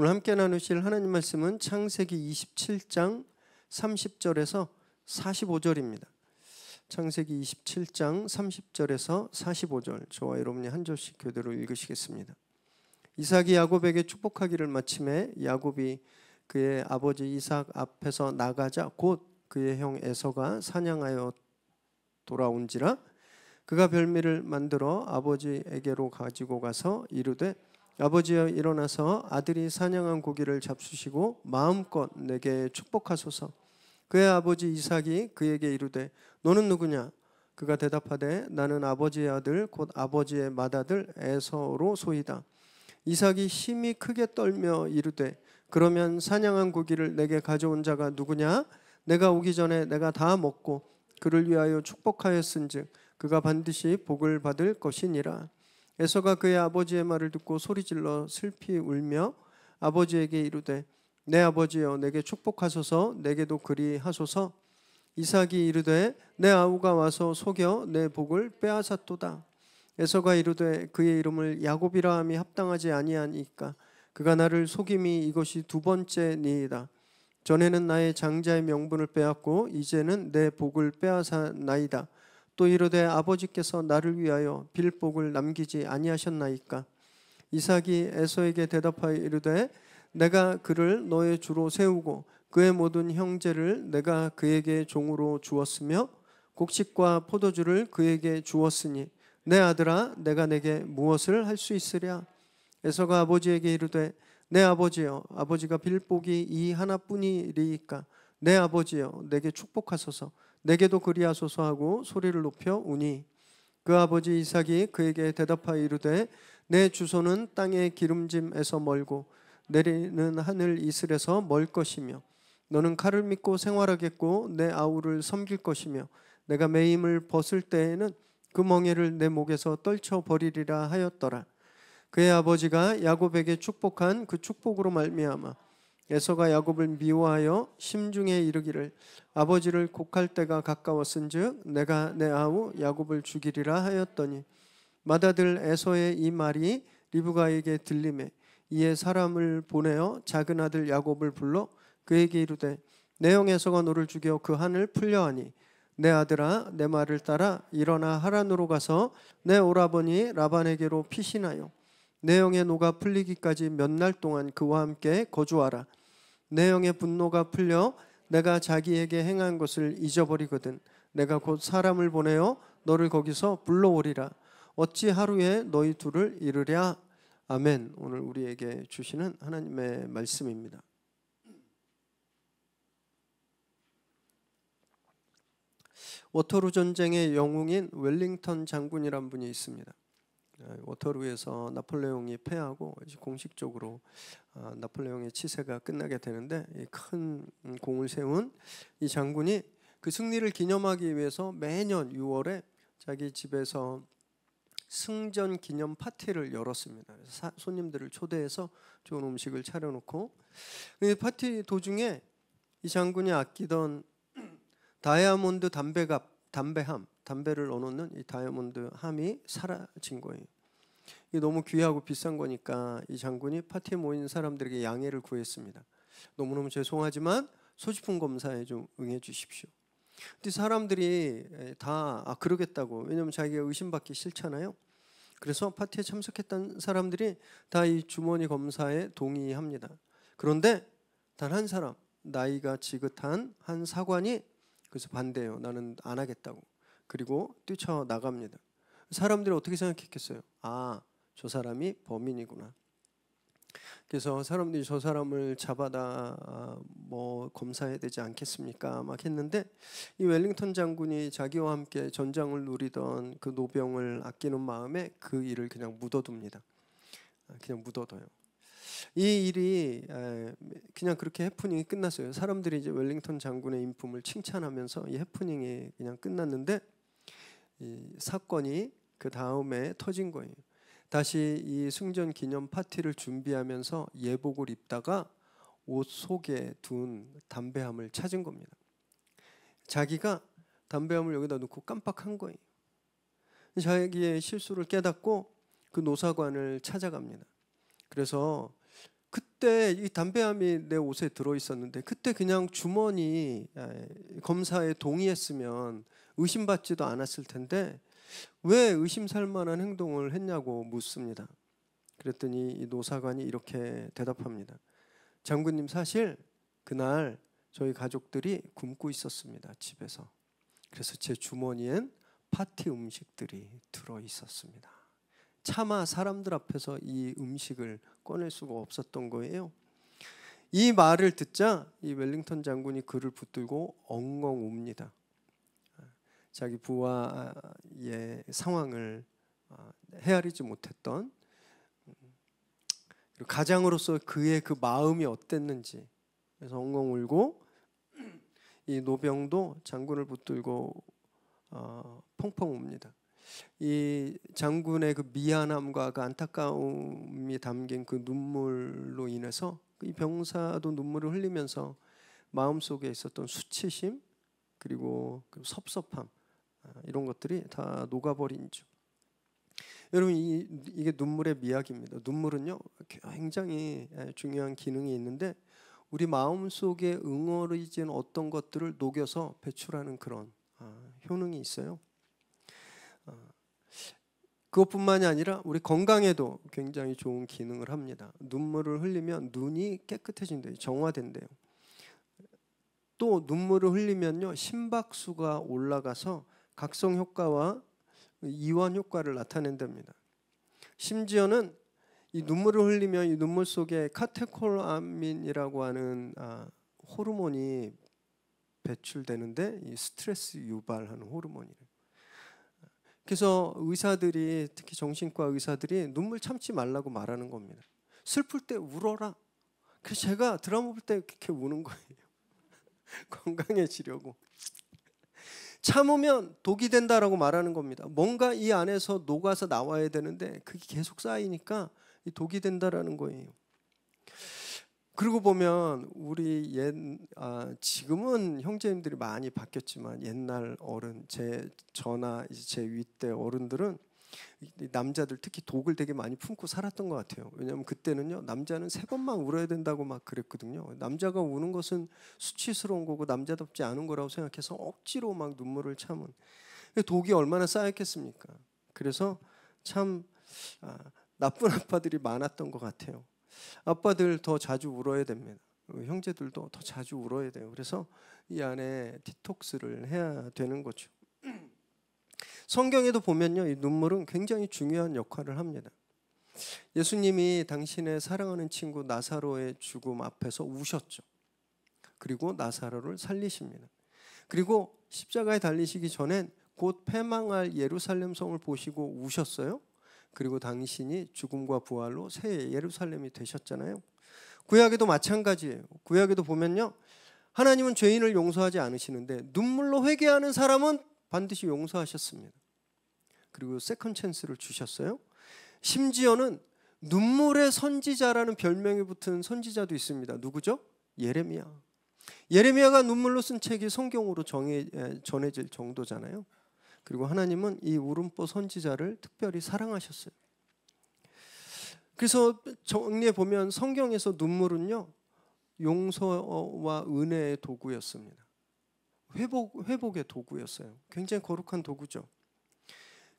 오늘 함께 나누실 하나님 말씀은 창세기 27장 30절에서 45절입니다. 창세기 27장 30절에서 45절, 저와 여러분이 한 절씩 교대로 읽으시겠습니다. 이삭이 야곱에게 축복하기를 마침에 야곱이 그의 아버지 이삭 앞에서 나가자 곧 그의 형 에서가 사냥하여 돌아온지라 그가 별미를 만들어 아버지에게로 가지고 가서 이르되 아버지여 일어나서 아들이 사냥한 고기를 잡수시고 마음껏 내게 축복하소서. 그의 아버지 이삭이 그에게 이르되 너는 누구냐? 그가 대답하되 나는 아버지의 아들 곧 아버지의 맏아들 에서로 소이다. 이삭이 심히 크게 떨며 이르되 그러면 사냥한 고기를 내게 가져온 자가 누구냐? 내가 오기 전에 내가 다 먹고 그를 위하여 축복하였은즉 그가 반드시 복을 받을 것이니라. 에서가 그의 아버지의 말을 듣고 소리질러 슬피 울며 아버지에게 이르되 내 아버지여 내게 축복하소서. 내게도 그리하소서. 이삭이 이르되 내 아우가 와서 속여 내 복을 빼앗았도다. 에서가 이르되 그의 이름을 야곱이라 함이 합당하지 아니하니까 그가 나를 속임이 이것이 두 번째니이다. 전에는 나의 장자의 명분을 빼앗고 이제는 내 복을 빼앗았나이다. 또 이르되 아버지께서 나를 위하여 빌복을 남기지 아니하셨나이까. 이삭이 에서에게 대답하여 이르되 내가 그를 너의 주로 세우고 그의 모든 형제를 내가 그에게 종으로 주었으며 곡식과 포도주를 그에게 주었으니 내 아들아 내가 내게 무엇을 할 수 있으랴. 에서가 아버지에게 이르되 내 아버지여 아버지가 빌복이 이 하나뿐이리이까 내 아버지여 내게 축복하소서. 내게도 그리하소서 하고 소리를 높여 우니 그 아버지 이삭이 그에게 대답하여 이르되 내 주소는 땅의 기름짐에서 멀고 내리는 하늘 이슬에서 멀 것이며 너는 칼을 믿고 생활하겠고 내 아우를 섬길 것이며 내가 매임을 벗을 때에는 그 멍에를 내 목에서 떨쳐 버리리라 하였더라. 그의 아버지가 야곱에게 축복한 그 축복으로 말미암아 에서가 야곱을 미워하여 심중에 이르기를 아버지를 곡할 때가 가까웠은즉 내가 내 아우 야곱을 죽이리라 하였더니 맏아들 에서의 이 말이 리브가에게 들리매 이에 사람을 보내어 작은 아들 야곱을 불러 그에게 이르되 내 형 에서가 너를 죽여 그 한을 풀려하니 내 아들아 내 말을 따라 일어나 하란으로 가서 내 오라버니 라반에게로 피신하여 내 형의 노가 풀리기까지 몇 날 동안 그와 함께 거주하라. 내 형의 분노가 풀려 내가 자기에게 행한 것을 잊어버리거든 내가 곧 사람을 보내어 너를 거기서 불러오리라. 어찌 하루에 너희 둘을 이르랴. 아멘. 오늘 우리에게 주시는 하나님의 말씀입니다. 워터루 전쟁의 영웅인 웰링턴 장군이란 분이 있습니다. 워터루에서 나폴레옹이 패하고 공식적으로 나폴레옹의 치세가 끝나게 되는데 큰 공을 세운 이 장군이 그 승리를 기념하기 위해서 매년 6월에 자기 집에서 승전 기념 파티를 열었습니다. 손님들을 초대해서 좋은 음식을 차려놓고 파티 도중에 이 장군이 아끼던 다이아몬드 담배를 넣어놓는 이 다이아몬드 함이 사라진 거예요. 이게 너무 귀하고 비싼 거니까 이 장군이 파티에 모인 사람들에게 양해를 구했습니다. 너무너무 죄송하지만 소지품 검사에 좀 응해 주십시오. 근데 사람들이 다 그러겠다고, 왜냐하면 자기가 의심받기 싫잖아요. 그래서 파티에 참석했던 사람들이 다 이 주머니 검사에 동의합니다. 그런데 단 한 사람, 나이가 지긋한 한 사관이 그래서 반대해요. 나는 안 하겠다고. 그리고 뛰쳐나갑니다. 사람들이 어떻게 생각했겠어요? 아, 저 사람이 범인이구나. 그래서 사람들이 저 사람을 잡아다 검사해야 되지 않겠습니까? 막 했는데 이 웰링턴 장군이 자기와 함께 전장을 누리던 그 노병을 아끼는 마음에 그 일을 그냥 묻어둡니다. 그냥 묻어둬요. 이 일이 그냥 그렇게 해프닝이 끝났어요. 사람들이 이제 웰링턴 장군의 인품을 칭찬하면서 이 해프닝이 그냥 끝났는데 이 사건이 그 다음에 터진 거예요. 다시 이 승전 기념 파티를 준비하면서 예복을 입다가 옷 속에 둔 담배함을 찾은 겁니다. 자기가 담배함을 여기다 놓고 깜빡한 거예요. 자기의 실수를 깨닫고 그 노사관을 찾아갑니다. 그래서 그때 이 담배함이 내 옷에 들어 있었는데 그때 그냥 주머니 검사에 동의했으면 의심받지도 않았을 텐데 왜 의심살 만한 행동을 했냐고 묻습니다. 그랬더니 이 노사관이 이렇게 대답합니다. 장군님, 사실 그날 저희 가족들이 굶고 있었습니다, 집에서. 그래서 제 주머니엔 파티 음식들이 들어 있었습니다. 차마 사람들 앞에서 이 음식을 꺼낼 수가 없었던 거예요. 이 말을 듣자 이 웰링턴 장군이 그를 붙들고 엉엉 웁니다. 자기 부하의 상황을 헤아리지 못했던, 가장으로서 그의 그 마음이 어땠는지. 그래서 엉엉 울고 이 노병도 장군을 붙들고 펑펑 웁니다. 이 장군의 그 미안함과 그 안타까움이 담긴 그 눈물로 인해서 이 병사도 눈물을 흘리면서 마음속에 있었던 수치심 그리고 그 섭섭함, 이런 것들이 다 녹아버린죠. 여러분, 이게 눈물의 미학입니다. 눈물은요 굉장히 중요한 기능이 있는데 우리 마음속에 응어리진 어떤 것들을 녹여서 배출하는 그런 효능이 있어요. 그것뿐만이 아니라 우리 건강에도 굉장히 좋은 기능을 합니다. 눈물을 흘리면 눈이 깨끗해진대요. 정화된대요. 또 눈물을 흘리면요 심박수가 올라가서 각성 효과와 이완 효과를 나타낸답니다. 심지어는 이 눈물을 흘리면 이 눈물 속에 카테콜아민이라고 하는 호르몬이 배출되는데 이 스트레스 유발하는 호르몬이래요. 그래서 의사들이, 특히 정신과 의사들이 눈물 참지 말라고 말하는 겁니다. 슬플 때 울어라. 그래서 제가 드라마 볼 때 그렇게 우는 거예요. 건강해지려고. 참으면 독이 된다라고 말하는 겁니다. 뭔가 이 안에서 녹아서 나와야 되는데 그게 계속 쌓이니까 독이 된다라는 거예요. 그러고 보면 우리 지금은 형제님들이 많이 바뀌었지만 옛날 어른, 저나 제 윗대 어른들은 남자들 특히 독을 되게 많이 품고 살았던 것 같아요. 왜냐하면 그때는요 남자는 3번만 울어야 된다고 막 그랬거든요. 남자가 우는 것은 수치스러운 거고 남자답지 않은 거라고 생각해서 억지로 막 눈물을 참은, 독이 얼마나 쌓였겠습니까? 그래서 참 나쁜 아빠들이 많았던 것 같아요. 아빠들 더 자주 울어야 됩니다. 형제들도 더 자주 울어야 돼요. 그래서 이 안에 디톡스를 해야 되는 거죠. 성경에도 보면요, 이 눈물은 굉장히 중요한 역할을 합니다. 예수님이 당신의 사랑하는 친구 나사로의 죽음 앞에서 우셨죠. 그리고 나사로를 살리십니다. 그리고 십자가에 달리시기 전엔 곧 패망할 예루살렘 성을 보시고 우셨어요. 그리고 당신이 죽음과 부활로 새 예루살렘이 되셨잖아요. 구약에도 마찬가지예요. 구약에도 보면요, 하나님은 죄인을 용서하지 않으시는데 눈물로 회개하는 사람은 반드시 용서하셨습니다. 그리고 세컨 찬스를 주셨어요. 심지어는 눈물의 선지자라는 별명이 붙은 선지자도 있습니다. 누구죠? 예레미야. 예레미야가 눈물로 쓴 책이 성경으로 전해질 정도잖아요. 그리고 하나님은 이 울음보 선지자를 특별히 사랑하셨어요. 그래서 정리해 보면 성경에서 눈물은요 용서와 은혜의 도구였습니다. 회복의 도구였어요. 굉장히 거룩한 도구죠.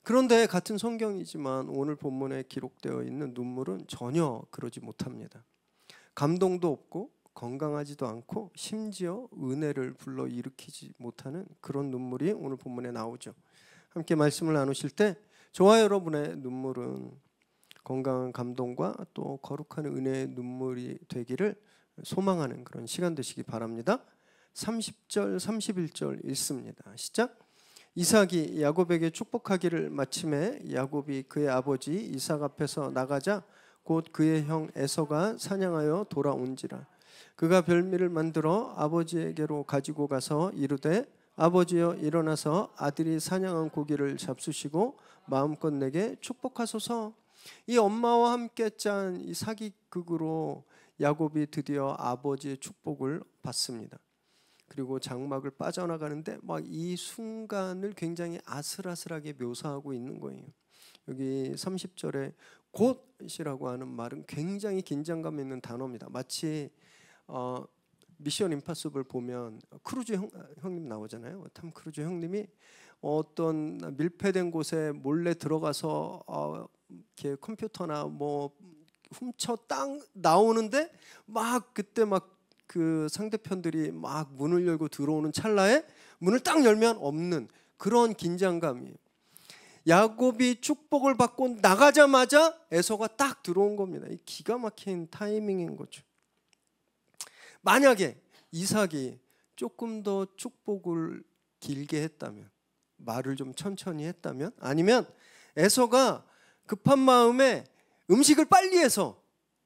그런데 같은 성경이지만 오늘 본문에 기록되어 있는 눈물은 전혀 그러지 못합니다. 감동도 없고 건강하지도 않고 심지어 은혜를 불러일으키지 못하는 그런 눈물이 오늘 본문에 나오죠. 함께 말씀을 나누실 때 저와 여러분의 눈물은 건강한 감동과 또 거룩한 은혜의 눈물이 되기를 소망하는 그런 시간 되시기 바랍니다. 30절 31절 읽습니다. 시작. 이삭이 야곱에게 축복하기를 마침에 야곱이 그의 아버지 이삭 앞에서 나가자 곧 그의 형 에서가 사냥하여 돌아온지라. 그가 별미를 만들어 아버지에게로 가지고 가서 이르되 아버지여 일어나서 아들이 사냥한 고기를 잡수시고 마음껏 내게 축복하소서. 이 엄마와 함께 짠 이 사기극으로 야곱이 드디어 아버지의 축복을 받습니다. 그리고 장막을 빠져나가는데 막 이 순간을 굉장히 아슬아슬하게 묘사하고 있는 거예요. 여기 30절에 곧이라고 하는 말은 굉장히 긴장감 있는 단어입니다. 마치 미션 임파서블 보면 크루즈 형님 나오잖아요. 탐 크루즈 형님이 어떤 밀폐된 곳에 몰래 들어가서 이렇게 컴퓨터나 뭐 훔쳐 딱 나오는데 막 그때 막 그 상대편들이 막 문을 열고 들어오는 찰나에 문을 딱 열면 없는 그런 긴장감이에요. 야곱이 축복을 받고 나가자마자 에서가 딱 들어온 겁니다. 이 기가 막힌 타이밍인 거죠. 만약에 이삭이 조금 더 축복을 길게 했다면, 말을 좀 천천히 했다면, 아니면 에서가 급한 마음에 음식을 빨리 해서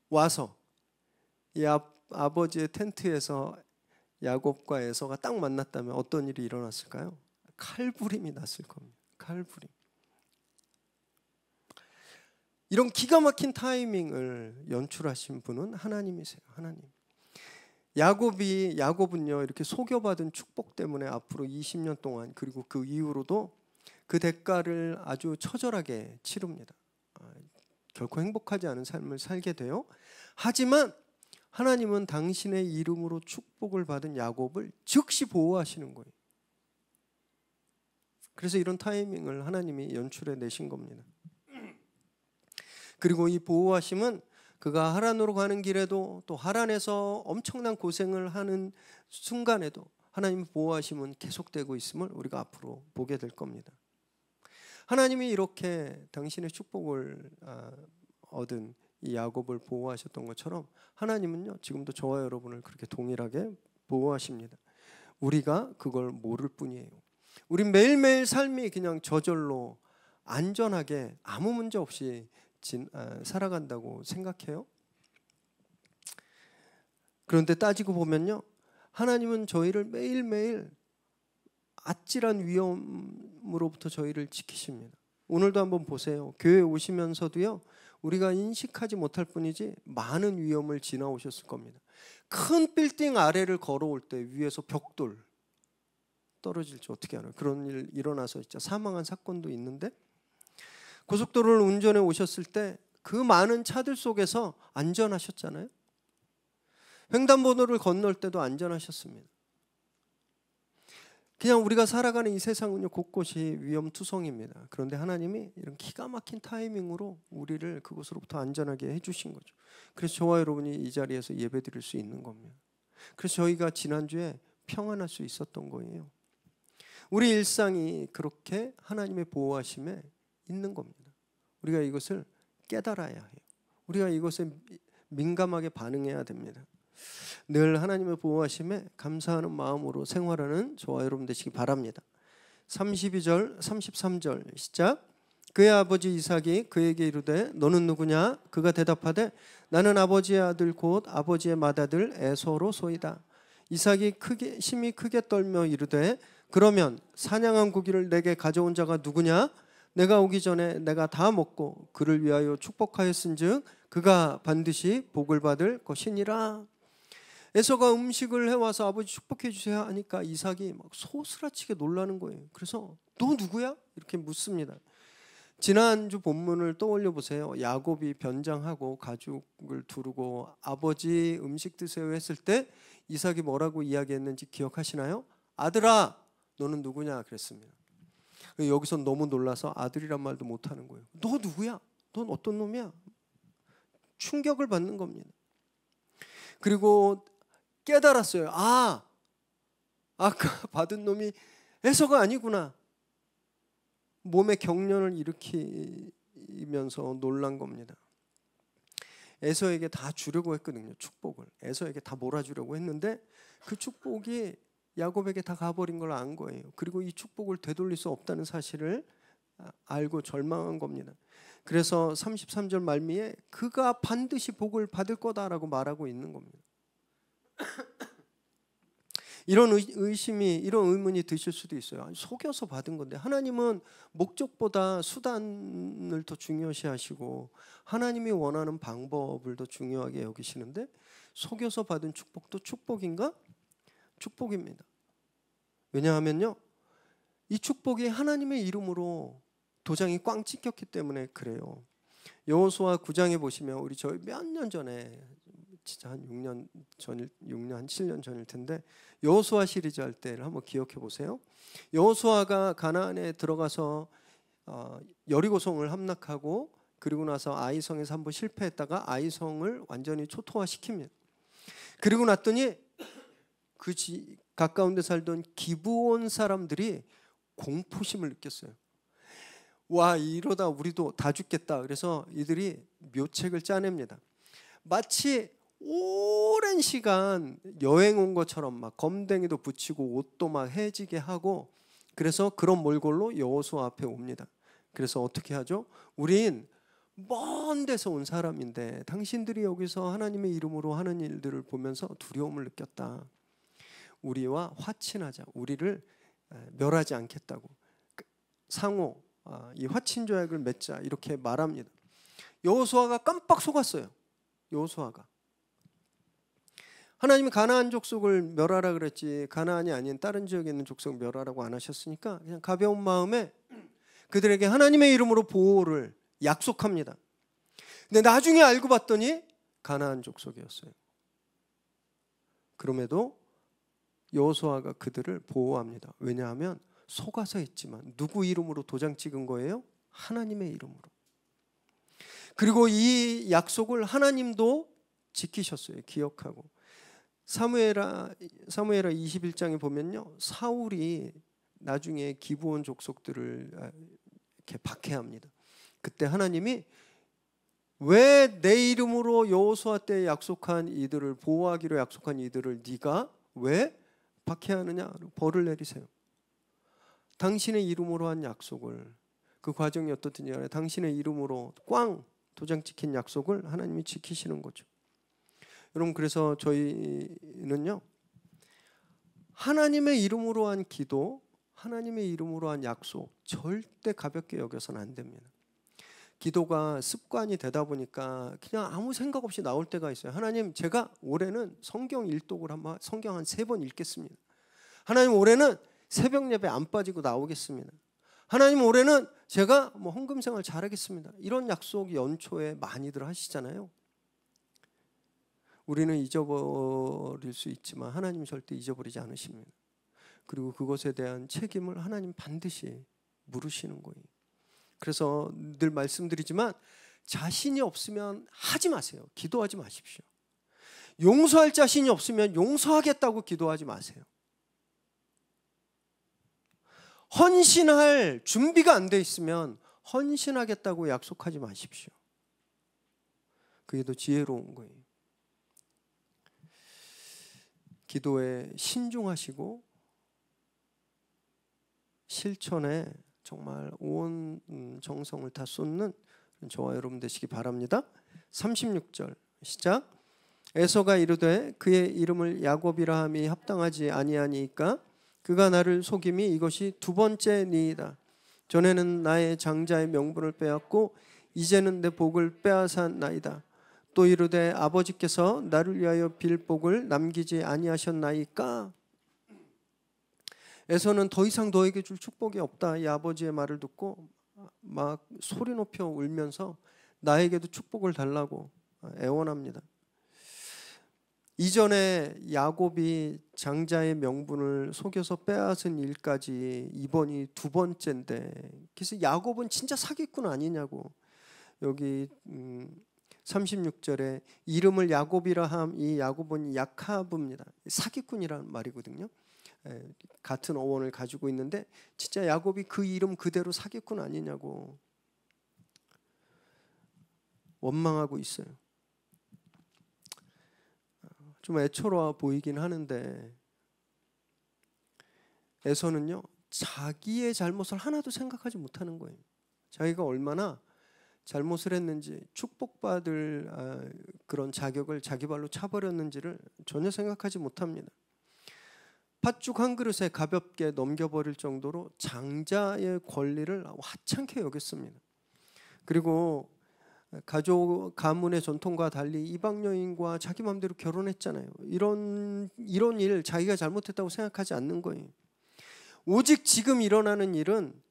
와서 이 아버지의 텐트에서 야곱과 에서가 딱 만났다면 어떤 일이 일어났을까요? 칼부림이 났을 겁니다. 칼부림. 이런 기가 막힌 타이밍을 연출하신 분은 하나님이세요. 하나님. 야곱은요 이렇게 속여받은 축복 때문에 앞으로 20년 동안 그리고 그 이후로도 그 대가를 아주 처절하게 치릅니다. 결코 행복하지 않은 삶을 살게 돼요. 하지만 하나님은 당신의 이름으로 축복을 받은 야곱을 즉시 보호하시는 거예요. 그래서 이런 타이밍을 하나님이 연출해 내신 겁니다. 그리고 이 보호하심은 그가 하란으로 가는 길에도 또 하란에서 엄청난 고생을 하는 순간에도 하나님의 보호하심은 계속되고 있음을 우리가 앞으로 보게 될 겁니다. 하나님이 이렇게 당신의 축복을 얻은 이 야곱을 보호하셨던 것처럼 하나님은요 지금도 저와 여러분을 그렇게 동일하게 보호하십니다. 우리가 그걸 모를 뿐이에요. 우리 매일매일 삶이 그냥 저절로 안전하게 아무 문제 없이 살아간다고 생각해요. 그런데 따지고 보면요 하나님은 저희를 매일매일 아찔한 위험으로부터 저희를 지키십니다. 오늘도 한번 보세요. 교회 오시면서도요 우리가 인식하지 못할 뿐이지 많은 위험을 지나오셨을 겁니다. 큰 빌딩 아래를 걸어올 때 위에서 벽돌 떨어질지 어떻게 알아요? 그런 일 일어나서 진짜 사망한 사건도 있는데 고속도로를 운전해 오셨을 때 그 많은 차들 속에서 안전하셨잖아요. 횡단보도를 건널 때도 안전하셨습니다. 그냥 우리가 살아가는 이 세상은요 곳곳이 위험투성입니다. 그런데 하나님이 이런 기가 막힌 타이밍으로 우리를 그곳으로부터 안전하게 해주신 거죠. 그래서 저와 여러분이 이 자리에서 예배드릴 수 있는 겁니다. 그래서 저희가 지난주에 평안할 수 있었던 거예요. 우리 일상이 그렇게 하나님의 보호하심에 있는 겁니다. 우리가 이것을 깨달아야 해요. 우리가 이것에 민감하게 반응해야 됩니다. 늘 하나님의 보호하심에 감사하는 마음으로 생활하는 저와 여러분 되시기 바랍니다. 32절 33절 시작. 그의 아버지 이삭이 그에게 이르되 너는 누구냐? 그가 대답하되 나는 아버지의 아들 곧 아버지의 맏아들 에서로소이다. 이삭이 심히 크게 떨며 이르되 그러면 사냥한 고기를 내게 가져온 자가 누구냐? 내가 오기 전에 내가 다 먹고 그를 위하여 축복하였은즉 그가 반드시 복을 받을 것이니라. 에서가 음식을 해와서 아버지 축복해 주세요 하니까 이삭이 막 소스라치게 놀라는 거예요. 그래서 너 누구야? 이렇게 묻습니다. 지난주 본문을 떠올려 보세요. 야곱이 변장하고 가죽을 두르고 아버지 음식 드세요 했을 때 이삭이 뭐라고 이야기했는지 기억하시나요? 아들아 너는 누구냐 그랬습니다. 여기서 너무 놀라서 아들이란 말도 못하는 거예요. 너 누구야? 넌 어떤 놈이야? 충격을 받는 겁니다. 그리고 깨달았어요. 아까 받은 놈이 에서가 아니구나. 몸에 경련을 일으키면서 놀란 겁니다. 에서에게 다 주려고 했거든요. 축복을. 에서에게 다 몰아주려고 했는데 그 축복이 야곱에게 다 가버린 걸 안 거예요. 그리고 이 축복을 되돌릴 수 없다는 사실을 알고 절망한 겁니다. 그래서 33절 말미에 그가 반드시 복을 받을 거다라고 말하고 있는 겁니다. 이런 의심이 이런 의문이 드실 수도 있어요. 속여서 받은 건데 하나님은 목적보다 수단을 더 중요시하시고 하나님이 원하는 방법을 더 중요하게 여기시는데 속여서 받은 축복도 축복인가? 축복입니다. 왜냐하면요 이 축복이 하나님의 이름으로 도장이 꽝 찍혔기 때문에 그래요. 여호수아 9장에 보시면 우리 저희 몇 년 전에 진짜 한 6년 전일 6년 한 7년 전일 텐데 여호수아 시리즈 할 때를 한번 기억해 보세요. 여호수아가 가나안에 들어가서 여리고성을 함락하고 그리고 나서 아이성에서 한번 실패했다가 아이성을 완전히 초토화시킵니다. 그리고 났더니 그 가까운 데 살던 기브온 사람들이 공포심을 느꼈어요. 와, 이러다 우리도 다 죽겠다. 그래서 이들이 묘책을 짜냅니다. 마치 오랜 시간 여행 온 것처럼 막 검댕이도 붙이고 옷도 막 해지게 하고, 그래서 그런 몰골로 여호수아 앞에 옵니다. 그래서 어떻게 하죠? 우린 먼 데서 온 사람인데 당신들이 여기서 하나님의 이름으로 하는 일들을 보면서 두려움을 느꼈다. 우리와 화친하자. 우리를 멸하지 않겠다고. 상호 이 화친 조약을 맺자. 이렇게 말합니다. 여호수아가 깜빡 속았어요. 여호수아가 하나님이 가나안 족속을 멸하라 그랬지 가나안이 아닌 다른 지역에 있는 족속 멸하라고 안 하셨으니까 그냥 가벼운 마음에 그들에게 하나님의 이름으로 보호를 약속합니다. 근데 나중에 알고 봤더니 가나안 족속이었어요. 그럼에도 여호수아가 그들을 보호합니다. 왜냐하면 속아서 했지만 누구 이름으로 도장 찍은 거예요? 하나님의 이름으로. 그리고 이 약속을 하나님도 지키셨어요. 기억하고. 사무엘하 21장에 보면요, 사울이 나중에 기브온 족속들을 이렇게 박해합니다. 그때 하나님이 왜 내 이름으로 여호수아 때 약속한 이들을 보호하기로 약속한 이들을 네가 왜 박해하느냐? 벌을 내리세요. 당신의 이름으로 한 약속을, 그 과정이 어떻든지 간에 당신의 이름으로 꽝 도장 찍힌 약속을 하나님이 지키시는 거죠. 여러분, 그래서 저희는요, 하나님의 이름으로 한 기도, 하나님의 이름으로 한 약속 절대 가볍게 여겨서는 안 됩니다. 기도가 습관이 되다 보니까 그냥 아무 생각 없이 나올 때가 있어요. 하나님, 제가 올해는 성경 일독을 한번 성경 한 3번 읽겠습니다. 하나님, 올해는 새벽 예배 안 빠지고 나오겠습니다. 하나님, 올해는 제가 헌금 생활 잘하겠습니다. 이런 약속 연초에 많이들 하시잖아요. 우리는 잊어버릴 수 있지만 하나님 절대 잊어버리지 않으십니다. 그리고 그것에 대한 책임을 하나님 반드시 물으시는 거예요. 그래서 늘 말씀드리지만 자신이 없으면 하지 마세요. 기도하지 마십시오. 용서할 자신이 없으면 용서하겠다고 기도하지 마세요. 헌신할 준비가 안 돼 있으면 헌신하겠다고 약속하지 마십시오. 그게 더 지혜로운 거예요. 기도에 신중하시고 실천에 정말 온 정성을 다 쏟는 저와 여러분 되시기 바랍니다. 36절 시작. 에서가 이르되 그의 이름을 야곱이라 함이 합당하지 아니하니까 그가 나를 속임이 이것이 2번째니이다. 전에는 나의 장자의 명분을 빼앗고 이제는 내 복을 빼앗았나이다. 또 이르되 아버지께서 나를 위하여 빌 복을 남기지 아니하셨나이까. 에서는 더 이상 너에게 줄 축복이 없다. 이 아버지의 말을 듣고 막 소리 높여 울면서 나에게도 축복을 달라고 애원합니다. 이전에 야곱이 장자의 명분을 속여서 빼앗은 일까지 이번이 2번째인데, 그래서 야곱은 진짜 사기꾼 아니냐고. 여기 36절에 이름을 야곱이라 함, 이 야곱은 야카브입니다. 사기꾼이라는 말이거든요. 같은 어원을 가지고 있는데 진짜 야곱이 그 이름 그대로 사기꾼 아니냐고 원망하고 있어요. 좀 애처로워 보이긴 하는데 에서는요, 자기의 잘못을 하나도 생각하지 못하는 거예요. 자기가 얼마나 잘못을 했는지, 축복받을 그런 자격을 자기 발로 차버렸는지를 전혀 생각하지 못합니다. 팥죽 한 그릇에 가볍게 넘겨버릴 정도로 장자의 권리를 하찮게 여겼습니다. 그리고 가족 가문의 전통과 달리 이방 여인과 자기 마음대로 결혼했잖아요. 이런 일 자기가 잘못했다고 생각하지 않는 거예요. 오직 지금 일어나는 일은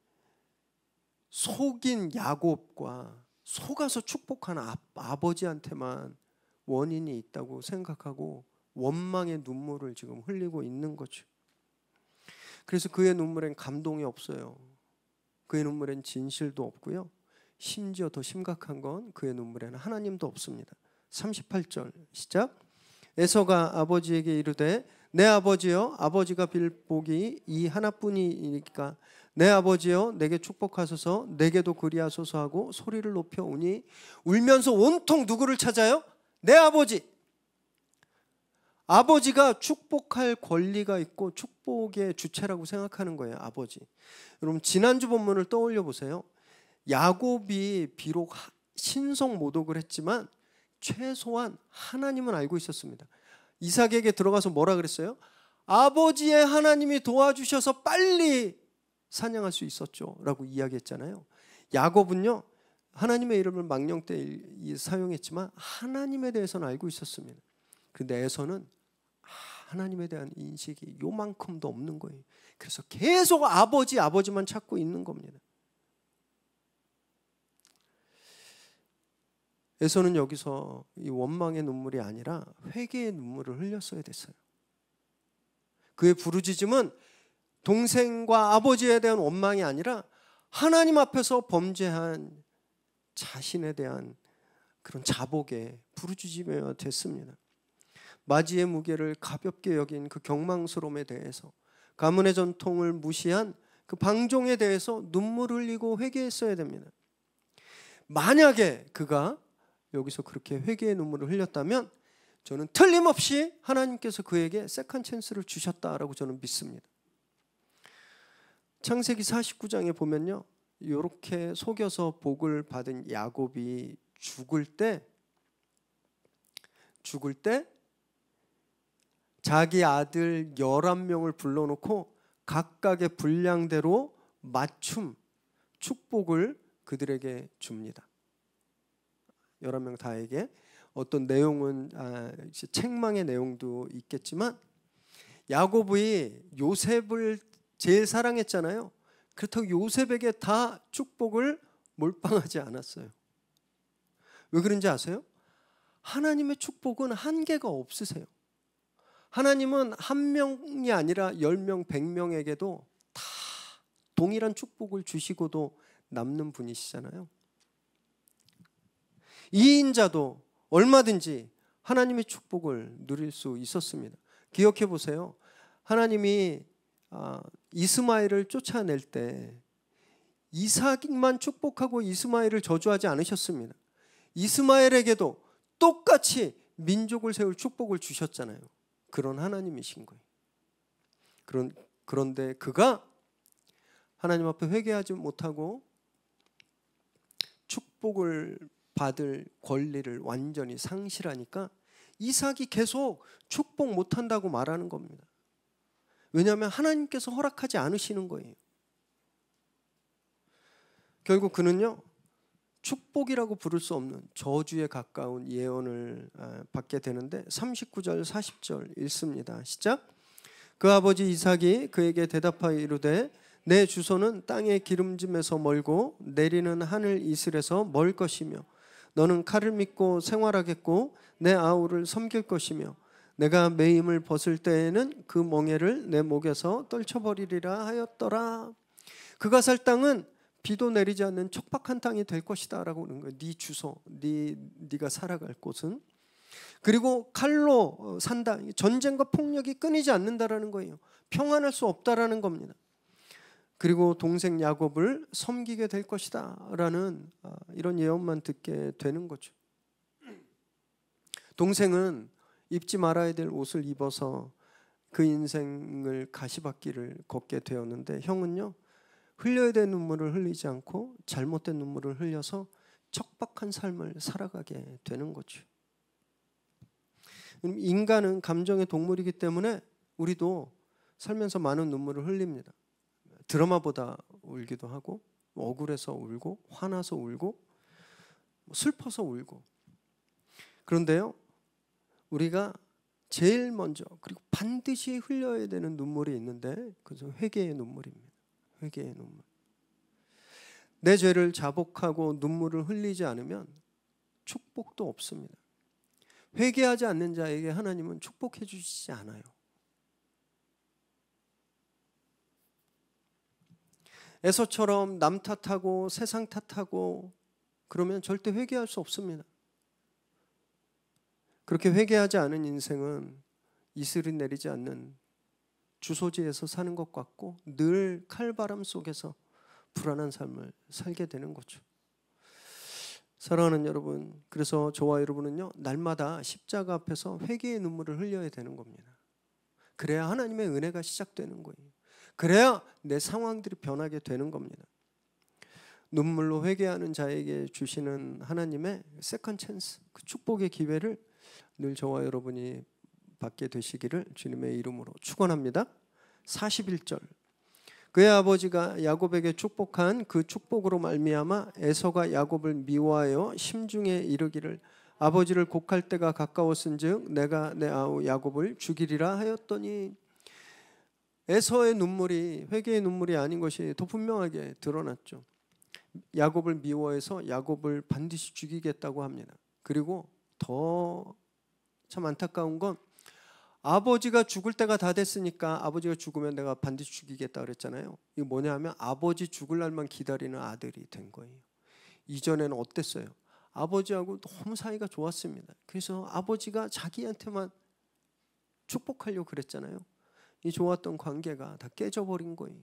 속인 야곱과 속아서 축복한 아버지한테만 원인이 있다고 생각하고 원망의 눈물을 지금 흘리고 있는 거죠. 그래서 그의 눈물엔 감동이 없어요. 그의 눈물엔 진실도 없고요. 심지어 더 심각한 건 그의 눈물에는 하나님도 없습니다. 38절 시작. 에서가 아버지에게 이르되 내 아버지여, 아버지가 빌 복이 이 하나뿐이니까 내 아버지여 내게 축복하소서, 내게도 그리하소서 하고 소리를 높여 우니 울면서 온통 누구를 찾아요? 내 아버지. 아버지가 축복할 권리가 있고 축복의 주체라고 생각하는 거예요. 아버지. 여러분 지난주 본문을 떠올려 보세요. 야곱이 비록 신성 모독을 했지만 최소한 하나님은 알고 있었습니다. 이삭에게 들어가서 뭐라 그랬어요? 아버지의 하나님이 도와주셔서 빨리 사냥할 수 있었죠 라고 이야기했잖아요. 야곱은요 하나님의 이름을 망령 때 사용했지만 하나님에 대해서는 알고 있었습니다. 그런데 에서는 하나님에 대한 인식이 요만큼도 없는 거예요. 그래서 계속 아버지만 찾고 있는 겁니다. 에서는 여기서 이 원망의 눈물이 아니라 회개의 눈물을 흘렸어야 됐어요. 그의 부르짖음은 동생과 아버지에 대한 원망이 아니라 하나님 앞에서 범죄한 자신에 대한 그런 자복의 부르짖음이 됐습니다. 맞이의 무게를 가볍게 여긴 그 경망스러움에 대해서, 가문의 전통을 무시한 그 방종에 대해서 눈물을 흘리고 회개했어야 됩니다. 만약에 그가 여기서 그렇게 회개의 눈물을 흘렸다면 저는 틀림없이 하나님께서 그에게 세컨 찬스를 주셨다라고 저는 믿습니다. 창세기 49장에 보면요, 이렇게 속여서 복을 받은 야곱이 죽을 때 자기 아들 11명을 불러놓고 각각의 분량대로 맞춤 축복을 그들에게 줍니다. 11명 다에게. 어떤 내용은 책망의 내용도 있겠지만 야곱이 요셉을 제일 사랑했잖아요. 그렇다고 요셉에게 다 축복을 몰빵하지 않았어요. 왜 그런지 아세요? 하나님의 축복은 한계가 없으세요. 하나님은 한 명이 아니라 10명, 100명에게도 다 동일한 축복을 주시고도 남는 분이시잖아요. 이인자도 얼마든지 하나님의 축복을 누릴 수 있었습니다. 기억해 보세요. 하나님이 이스마엘을 쫓아낼 때 이삭만 축복하고 이스마엘을 저주하지 않으셨습니다. 이스마엘에게도 똑같이 민족을 세울 축복을 주셨잖아요. 그런 하나님이신 거예요. 그런데 그가 하나님 앞에 회개하지 못하고 축복을 받을 권리를 완전히 상실하니까 이삭이 계속 축복 못한다고 말하는 겁니다. 왜냐하면 하나님께서 허락하지 않으시는 거예요. 결국 그는요, 축복이라고 부를 수 없는 저주에 가까운 예언을 받게 되는데 39절 40절 읽습니다. 시작. 그 아버지 이삭이 그에게 대답하여 이르되 내 주소는 땅의 기름짐에서 멀고 내리는 하늘 이슬에서 멀 것이며 너는 칼을 믿고 생활하겠고 내 아우를 섬길 것이며 내가 매임을 벗을 때에는 그 멍에를 내 목에서 떨쳐버리리라 하였더라. 그가 살 땅은 비도 내리지 않는 척박한 땅이 될 것이다 라고 하는 거예요. 네 주소, 네가 살아갈 곳은. 그리고 칼로 산다. 전쟁과 폭력이 끊이지 않는다라는 거예요. 평안할 수 없다라는 겁니다. 그리고 동생 야곱을 섬기게 될 것이다 라는 이런 예언만 듣게 되는 거죠. 동생은 입지 말아야 될 옷을 입어서 그 인생을 가시밭길을 걷게 되었는데 형은요, 흘려야 될 눈물을 흘리지 않고 잘못된 눈물을 흘려서 척박한 삶을 살아가게 되는 거죠. 인간은 감정의 동물이기 때문에 우리도 살면서 많은 눈물을 흘립니다. 드라마보다 울기도 하고, 억울해서 울고, 화나서 울고, 슬퍼서 울고. 그런데요, 우리가 제일 먼저 그리고 반드시 흘려야 되는 눈물이 있는데 그것은 회개의 눈물입니다. 회개의 눈물. 내 죄를 자복하고 눈물을 흘리지 않으면 축복도 없습니다. 회개하지 않는 자에게 하나님은 축복해 주시지 않아요. 에서처럼 남 탓하고 세상 탓하고 그러면 절대 회개할 수 없습니다. 그렇게 회개하지 않은 인생은 이슬이 내리지 않는 주소지에서 사는 것 같고 늘 칼바람 속에서 불안한 삶을 살게 되는 거죠. 사랑하는 여러분, 그래서 저와 여러분은요, 날마다 십자가 앞에서 회개의 눈물을 흘려야 되는 겁니다. 그래야 하나님의 은혜가 시작되는 거예요. 그래야 내 상황들이 변하게 되는 겁니다. 눈물로 회개하는 자에게 주시는 하나님의 세컨 찬스, 그 축복의 기회를 늘 저와 여러분이 받게 되시기를 주님의 이름으로 축원합니다. 41절, 그의 아버지가 야곱에게 축복한 그 축복으로 말미암아 에서가 야곱을 미워하여 심중에 이르기를 아버지를 곡할 때가 가까웠은즉 내가 내 아우 야곱을 죽이리라 하였더니, 에서의 눈물이 회개의 눈물이 아닌 것이 더 분명하게 드러났죠. 야곱을 미워해서 야곱을 반드시 죽이겠다고 합니다. 그리고 더 참 안타까운 건 아버지가 죽을 때가 다 됐으니까 아버지가 죽으면 내가 반드시 죽이겠다 그랬잖아요. 이게 뭐냐 하면 아버지 죽을 날만 기다리는 아들이 된 거예요. 이전에는 어땠어요? 아버지하고 너무 사이가 좋았습니다. 그래서 아버지가 자기한테만 축복하려고 그랬잖아요. 이 좋았던 관계가 다 깨져버린 거예요.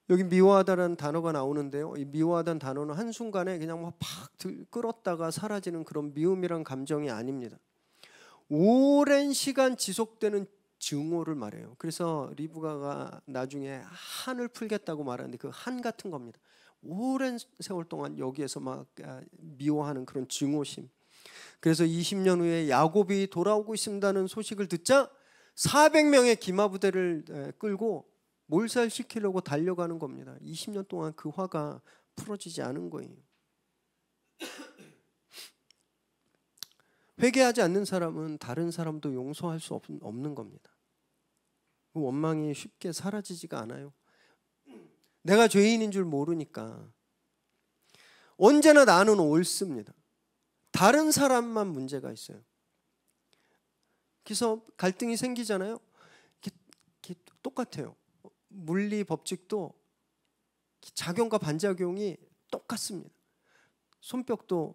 여기 미워하다라는 단어가 나오는데요, 이 미워하다는 단어는 한순간에 그냥 막 팍 끌었다가 사라지는 그런 미움이란 감정이 아닙니다. 오랜 시간 지속되는 증오를 말해요. 그래서 리브가가 나중에 한을 풀겠다고 말하는데 그 한 같은 겁니다. 오랜 세월 동안 여기에서 막 미워하는 그런 증오심. 그래서 20년 후에 야곱이 돌아오고 있습니다는 소식을 듣자 400명의 기마부대를 끌고 몰살시키려고 달려가는 겁니다. 20년 동안 그 화가 풀어지지 않은 거예요. 회개하지 않는 사람은 다른 사람도 용서할 수 없는 겁니다. 그 원망이 쉽게 사라지지가 않아요. 내가 죄인인 줄 모르니까 언제나 나는 옳습니다. 다른 사람만 문제가 있어요. 그래서 갈등이 생기잖아요. 이게 똑같아요. 물리 법칙도 작용과 반작용이 똑같습니다. 손뼉도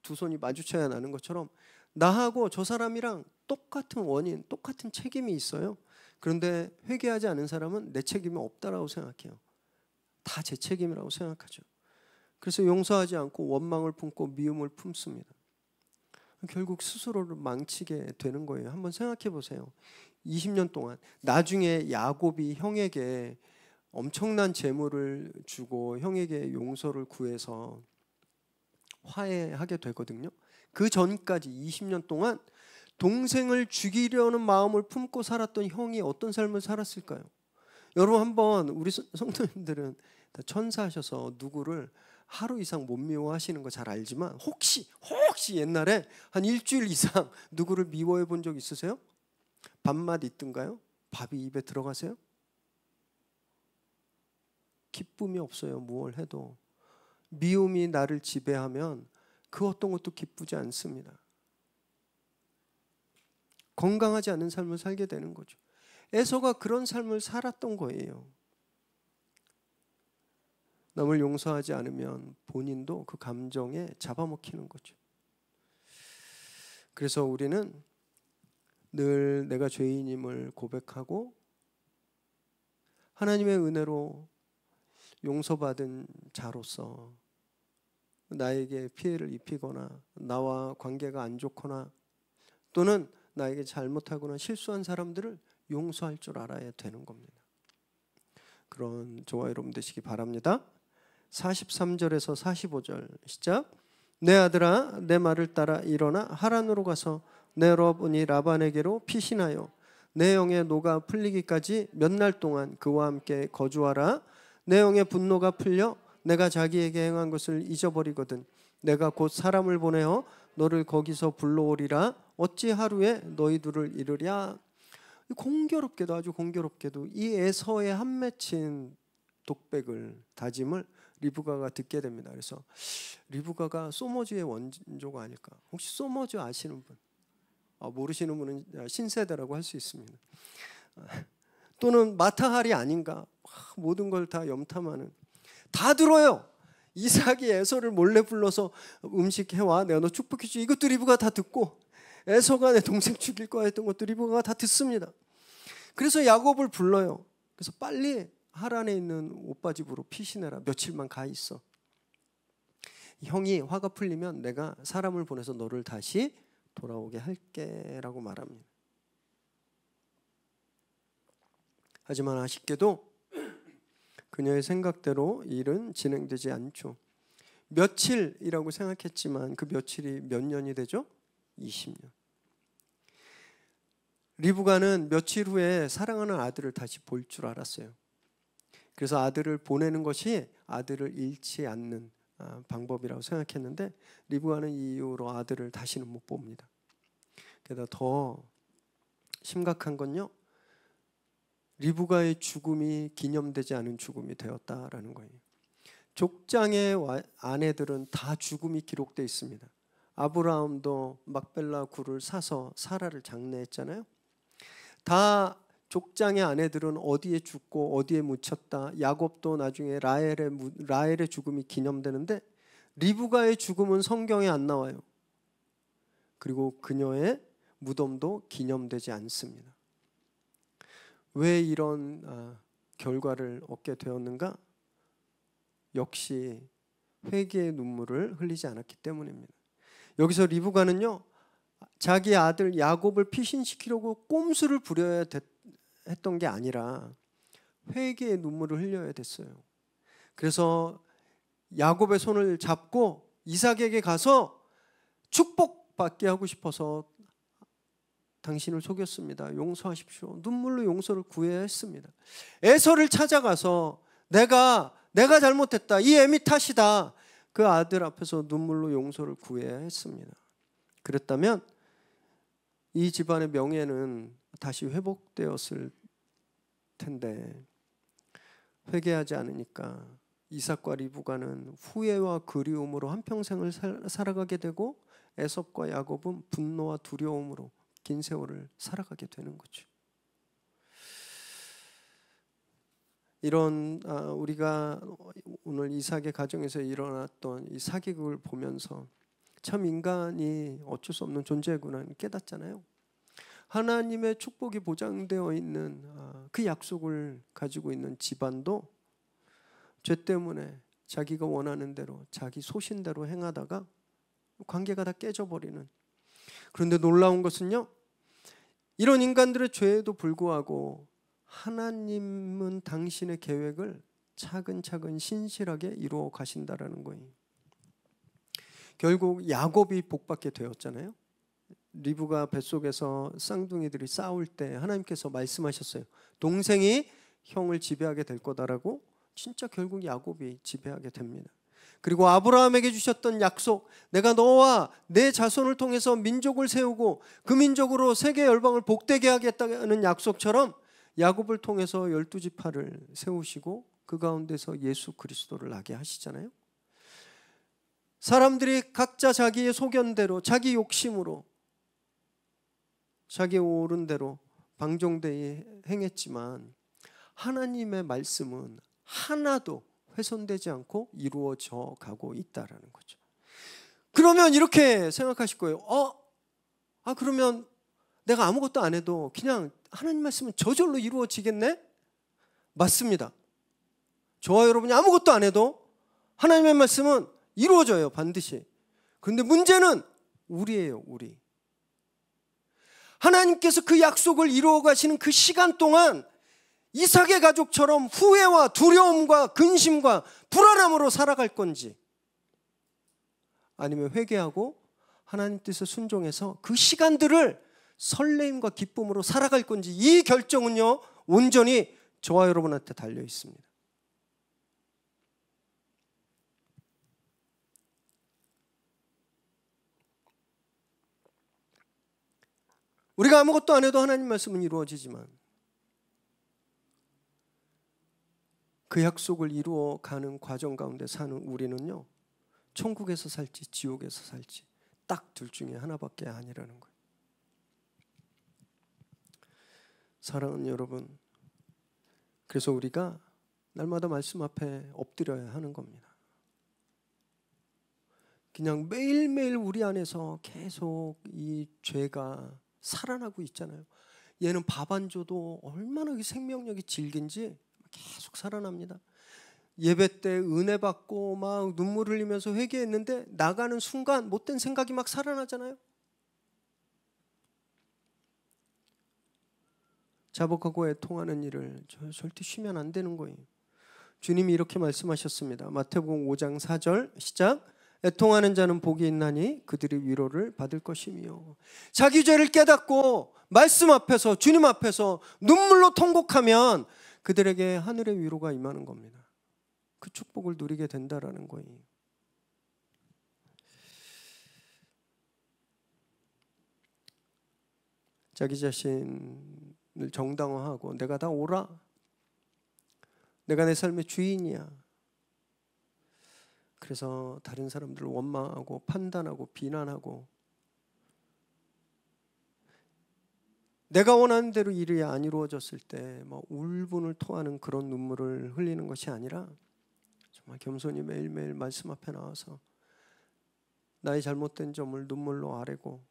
두 손이 마주쳐야 나는 것처럼 나하고 저 사람이랑 똑같은 원인, 똑같은 책임이 있어요. 그런데 회개하지 않은 사람은 내 책임이 없다라고 생각해요. 다 제 책임이라고 생각하죠. 그래서 용서하지 않고 원망을 품고 미움을 품습니다. 결국 스스로를 망치게 되는 거예요. 한번 생각해 보세요. 20년 동안 나중에 야곱이 형에게 엄청난 재물을 주고 형에게 용서를 구해서 화해하게 되거든요. 그 전까지 20년 동안 동생을 죽이려는 마음을 품고 살았던 형이 어떤 삶을 살았을까요? 여러분, 한번 우리 성도님들은 다 천사하셔서 누구를 하루 이상 못 미워하시는 거 잘 알지만 혹시 옛날에 한 일주일 이상 누구를 미워해 본 적 있으세요? 밥맛 있던가요? 밥이 입에 들어가세요? 기쁨이 없어요. 무얼 해도. 미움이 나를 지배하면 그 어떤 것도 기쁘지 않습니다. 건강하지 않은 삶을 살게 되는 거죠. 에서가 그런 삶을 살았던 거예요. 남을 용서하지 않으면 본인도 그 감정에 잡아먹히는 거죠. 그래서 우리는 늘 내가 죄인임을 고백하고 하나님의 은혜로 용서받은 자로서 나에게 피해를 입히거나 나와 관계가 안 좋거나 또는 나에게 잘못하거나 실수한 사람들을 용서할 줄 알아야 되는 겁니다. 그런 저와 여러분 되시기 바랍니다. 43절에서 45절 시작. 내 아들아, 내 말을 따라 일어나 하란으로 가서 내 어머니 라반에게로 피신하여 내 영의 노가 풀리기까지 몇 날 동안 그와 함께 거주하라. 내 영의 분노가 풀려 내가 자기에게 행한 것을 잊어버리거든 내가 곧 사람을 보내어 너를 거기서 불러오리라. 어찌 하루에 너희 둘을 이루랴. 공교롭게도, 아주 공교롭게도 이 에서에 한 맺힌 독백을 다짐을 리브가가 듣게 됩니다. 그래서 리브가가 소머즈의 원조가 아닐까? 혹시 소머즈 아시는 분? 모르시는 분은 신세대라고 할 수 있습니다. 또는 마타할이 아닌가? 모든 걸 다 염탐하는. 다 들어요. 이삭이 에서를 몰래 불러서 음식 해와, 내가 너 축복해주지. 이것도 리브가 다 듣고, 에서가 내 동생 죽일 거야 했던 것도 리브가가 다 듣습니다. 그래서 야곱을 불러요. 그래서 빨리 하란에 있는 오빠 집으로 피신해라. 며칠만 가 있어. 형이 화가 풀리면 내가 사람을 보내서 너를 다시 돌아오게 할게 라고 말합니다. 하지만 아쉽게도 그녀의 생각대로 일은 진행되지 않죠. 며칠이라고 생각했지만 그 며칠이 몇 년이 되죠? 20년. 리브가는 며칠 후에 사랑하는 아들을 다시 볼 줄 알았어요. 그래서 아들을 보내는 것이 아들을 잃지 않는 방법이라고 생각했는데 리브가는 이 이후로 아들을 다시는 못 봅니다. 게다가 더 심각한 건요, 리브가의 죽음이 기념되지 않은 죽음이 되었다라는 거예요. 족장의 아내들은 다 죽음이 기록되어 있습니다. 아브라함도 막벨라 굴을 사서 사라를 장례했잖아요. 다 족장의 아내들은 어디에 죽고 어디에 묻혔다. 야곱도 나중에 라헬의 죽음이 기념되는데 리브가의 죽음은 성경에 안 나와요. 그리고 그녀의 무덤도 기념되지 않습니다. 왜 이런 결과를 얻게 되었는가? 역시 회개의 눈물을 흘리지 않았기 때문입니다. 여기서 리브가는요, 자기 아들 야곱을 피신시키려고 꼼수를 부려야 했던 게 아니라 회개의 눈물을 흘려야 됐어요. 그래서 야곱의 손을 잡고 이삭에게 가서 축복받게 하고 싶어서 당신을 속였습니다. 용서하십시오. 눈물로 용서를 구해야 했습니다. 에서를 찾아가서 내가 잘못했다. 이 애미 탓이다. 그 아들 앞에서 눈물로 용서를 구해야 했습니다. 그랬다면 이 집안의 명예는 다시 회복되었을 텐데 회개하지 않으니까 이삭과 리브가는 후회와 그리움으로 한평생을 살아가게 되고 에섭과 야곱은 분노와 두려움으로 긴 세월을 살아가게 되는 거죠. 이런 우리가 오늘 이삭의 가정에서 일어났던 이 사기극을 보면서 참 인간이 어쩔 수 없는 존재구나 깨닫잖아요. 하나님의 축복이 보장되어 있는 그 약속을 가지고 있는 집안도 죄 때문에 자기가 원하는 대로 자기 소신대로 행하다가 관계가 다 깨져버리는. 그런데 놀라운 것은요, 이런 인간들의 죄에도 불구하고 하나님은 당신의 계획을 차근차근 신실하게 이루어 가신다라는 거예요. 결국 야곱이 복받게 되었잖아요. 리브가 뱃속에서 쌍둥이들이 싸울 때 하나님께서 말씀하셨어요. 동생이 형을 지배하게 될 거다라고. 진짜 결국 야곱이 지배하게 됩니다. 그리고 아브라함에게 주셨던 약속, 내가 너와 내 자손을 통해서 민족을 세우고 그 민족으로 세계 열방을 복되게 하겠다는 약속처럼 야곱을 통해서 12지파를 세우시고 그 가운데서 예수 그리스도를 나게 하시잖아요. 사람들이 각자 자기의 소견대로 자기 욕심으로 자기 옳은 대로 방종되이 행했지만 하나님의 말씀은 하나도 훼손되지 않고 이루어져 가고 있다라는 거죠. 그러면 이렇게 생각하실 거예요. 그러면 내가 아무것도 안 해도 그냥 하나님 말씀은 저절로 이루어지겠네? 맞습니다. 저와 여러분이 아무것도 안 해도 하나님의 말씀은 이루어져요, 반드시. 그런데 문제는 우리예요, 우리. 하나님께서 그 약속을 이루어 가시는 그 시간 동안 이삭의 가족처럼 후회와 두려움과 근심과 불안함으로 살아갈 건지, 아니면 회개하고 하나님 뜻에 순종해서 그 시간들을 설레임과 기쁨으로 살아갈 건지, 이 결정은요 온전히 저와 여러분한테 달려 있습니다. 우리가 아무것도 안 해도 하나님 말씀은 이루어지지만 그 약속을 이루어 가는 과정 가운데 사는 우리는요, 천국에서 살지 지옥에서 살지 딱 둘 중에 하나밖에 아니라는 거예요. 사랑하는 여러분, 그래서 우리가 날마다 말씀 앞에 엎드려야 하는 겁니다. 그냥 매일매일 우리 안에서 계속 이 죄가 살아나고 있잖아요. 얘는 밥 안 줘도 얼마나 생명력이 질긴지 계속 살아납니다. 예배 때 은혜 받고 막 눈물 흘리면서 회개했는데 나가는 순간 못된 생각이 막 살아나잖아요. 자복하고 애통하는 일을 절대 쉬면 안 되는 거예요. 주님이 이렇게 말씀하셨습니다. 마태복음 5장 4절 시작. 애통하는 자는 복이 있나니 그들이 위로를 받을 것이며. 자기 죄를 깨닫고 말씀 앞에서 주님 앞에서 눈물로 통곡하면 그들에게 하늘의 위로가 임하는 겁니다. 그 축복을 누리게 된다라는 거예요. 자기 자신을 정당화하고 내가 다 옳아, 내가 내 삶의 주인이야, 그래서 다른 사람들을 원망하고 판단하고 비난하고 내가 원하는 대로 일이 안 이루어졌을 때 막 울분을 토하는 그런 눈물을 흘리는 것이 아니라 정말 겸손히 매일매일 말씀 앞에 나와서 나의 잘못된 점을 눈물로 아뢰고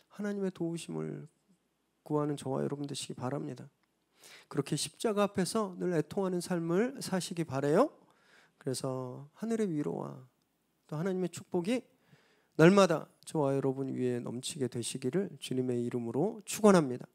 하나님의 도우심을 구하는 저와 여러분 되시기 바랍니다. 그렇게 십자가 앞에서 늘 애통하는 삶을 사시기 바라요. 그래서 하늘의 위로와 또 하나님의 축복이 날마다 저와 여러분 위에 넘치게 되시기를 주님의 이름으로 축원합니다.